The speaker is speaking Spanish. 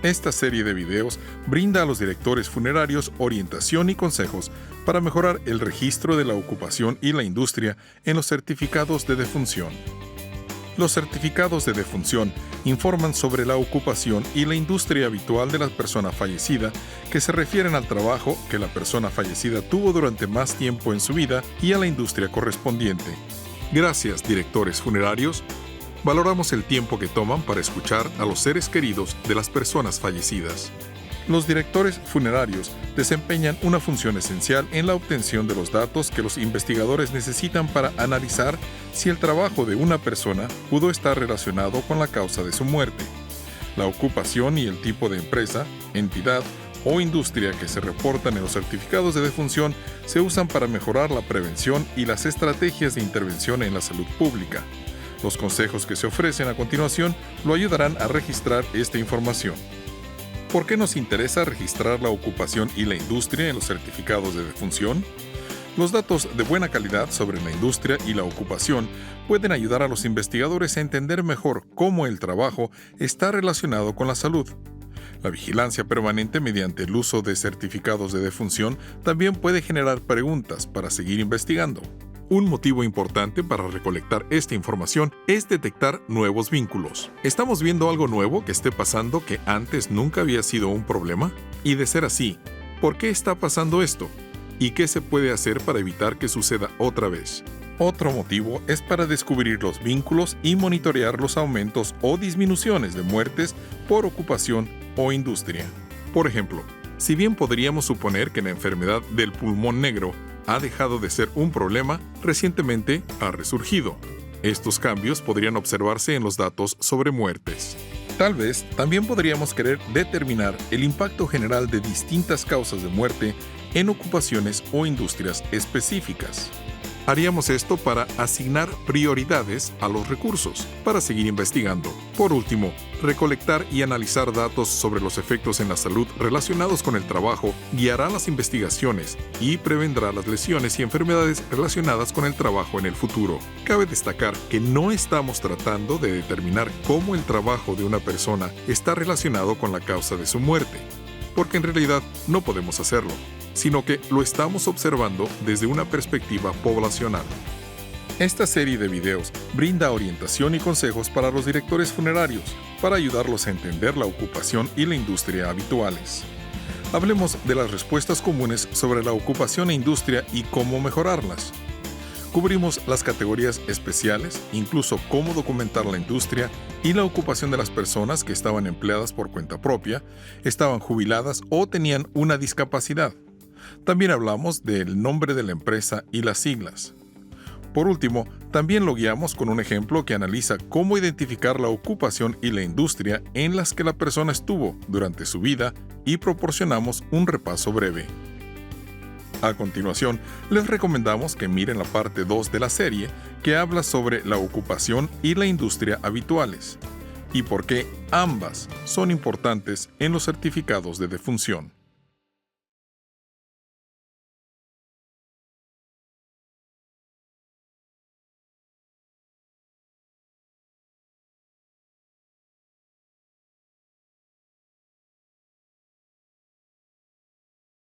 Esta serie de videos brinda a los directores funerarios orientación y consejos para mejorar el registro de la ocupación y la industria en los certificados de defunción. Los certificados de defunción informan sobre la ocupación y la industria habitual de la persona fallecida, que se refieren al trabajo que la persona fallecida tuvo durante más tiempo en su vida y a la industria correspondiente. Gracias, directores funerarios. Valoramos el tiempo que toman para escuchar a los seres queridos de las personas fallecidas. Los directores funerarios desempeñan una función esencial en la obtención de los datos que los investigadores necesitan para analizar si el trabajo de una persona pudo estar relacionado con la causa de su muerte. La ocupación y el tipo de empresa, entidad o industria que se reportan en los certificados de defunción se usan para mejorar la prevención y las estrategias de intervención en la salud pública. Los consejos que se ofrecen a continuación lo ayudarán a registrar esta información. ¿Por qué nos interesa registrar la ocupación y la industria en los certificados de defunción? Los datos de buena calidad sobre la industria y la ocupación pueden ayudar a los investigadores a entender mejor cómo el trabajo está relacionado con la salud. La vigilancia permanente mediante el uso de certificados de defunción también puede generar preguntas para seguir investigando. Un motivo importante para recolectar esta información es detectar nuevos vínculos. ¿Estamos viendo algo nuevo que esté pasando que antes nunca había sido un problema? Y de ser así, ¿por qué está pasando esto? ¿Y qué se puede hacer para evitar que suceda otra vez? Otro motivo es para descubrir los vínculos y monitorear los aumentos o disminuciones de muertes por ocupación o industria. Por ejemplo, si bien podríamos suponer que la enfermedad del pulmón negro ha dejado de ser un problema, recientemente ha resurgido. Estos cambios podrían observarse en los datos sobre muertes. Tal vez también podríamos querer determinar el impacto general de distintas causas de muerte en ocupaciones o industrias específicas. Haríamos esto para asignar prioridades a los recursos, para seguir investigando. Por último, recolectar y analizar datos sobre los efectos en la salud relacionados con el trabajo guiará las investigaciones y prevendrá las lesiones y enfermedades relacionadas con el trabajo en el futuro. Cabe destacar que no estamos tratando de determinar cómo el trabajo de una persona está relacionado con la causa de su muerte, porque en realidad no podemos hacerlo, sino que lo estamos observando desde una perspectiva poblacional. Esta serie de videos brinda orientación y consejos para los directores funerarios, para ayudarlos a entender la ocupación y la industria habituales. Hablemos de las respuestas comunes sobre la ocupación e industria y cómo mejorarlas. Cubrimos las categorías especiales, incluso cómo documentar la industria y la ocupación de las personas que estaban empleadas por cuenta propia, estaban jubiladas o tenían una discapacidad. También hablamos del nombre de la empresa y las siglas. Por último, también lo guiamos con un ejemplo que analiza cómo identificar la ocupación y la industria en las que la persona estuvo durante su vida y proporcionamos un repaso breve. A continuación, les recomendamos que miren la parte 2 de la serie que habla sobre la ocupación y la industria habituales y por qué ambas son importantes en los certificados de defunción.